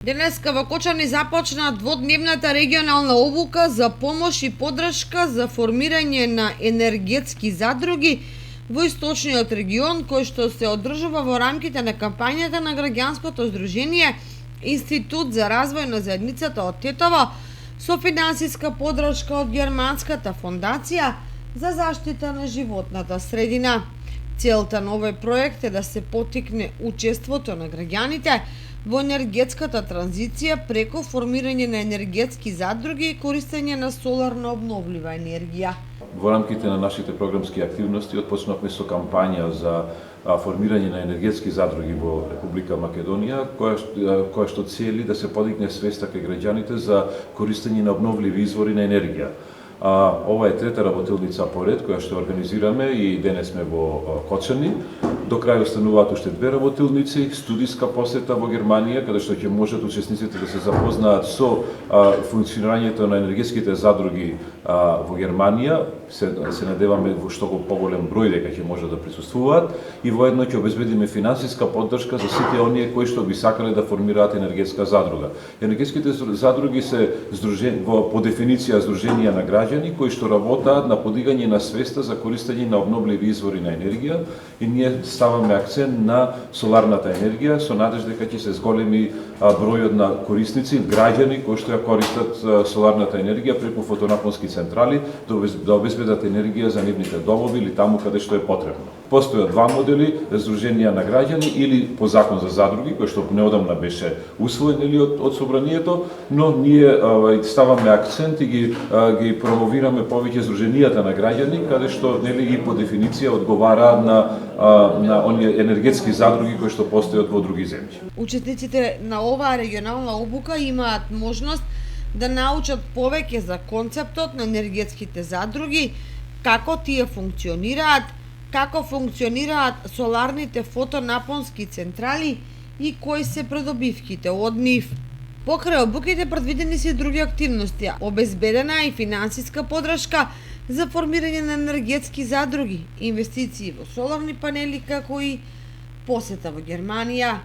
Денеска во Кочани започна дводневната регионална обука за помош и поддршка за формирање на енергетски задруги во источниот регион, кој што се одржува во рамките на кампањата на граѓанското здружение Институт за развој на заедницата од Тетово со финансиска поддршка од Германската фондација за заштита на животната средина. Целта на овој проект е да се поттикне учеството на граѓаните во енергетската транзиција преку формирање на енергетски задруги и користење на соларна обновлива енергија. Во рамките на нашите програмски активности отпочнавме со кампања за формирање на енергетски задруги во Република Македонија, која што цели да се подигне свеста кај граѓаните за користење на обновливи извори на енергија. Ова е трета работилница поред која што организираме и денес сме во Кочани. До крај остануваат уште две работилници, студиска посета во Германија, каде што ќе можат учесниците да се запознаат со функционирањето на енергетските задруги во Германија. Се надеваме во што поголем број дека ќе можат да присуствуваат и воедно ќе обезбедиме финансиска поддршка за сите оние кои што би сакале да формираат енергетска задруга. Енергетските задруги се по дефиниција здруженија на граѓани кои што работаат на подигање на свеста за користење на обновливи извори на енергија и ние ставаме акцент на соларната енергија со надежда дека ќе се зголеми бројот на корисници, граѓани кои што ја користат соларната енергија преку фотонапонски централи да обезбедат енергија за нивните домови или таму каде што е потребно. Постојат два модели, здруженија на граѓани или по закон за задруги, кој што неодамна беше усвоен или од собранието, но ние ставаме акцент и ги промовираме повеќе здруженијата на граѓани, каде што нели ги по дефиниција одговараат на оние енергетски задруги кои што постојат во други земји. Учесниците на оваа регионална обука имаат можност да научат повеќе за концептот на енергетските задруги, како тие функционираат, како функционираат соларните фотонапонски централи и кои се придобивките од нив. Покрај обуките предвидени се други активности, обезбедена и финансиска поддршка за формирање на енергетски задруги, инвестиции во соларни панели, како и посета во Германија.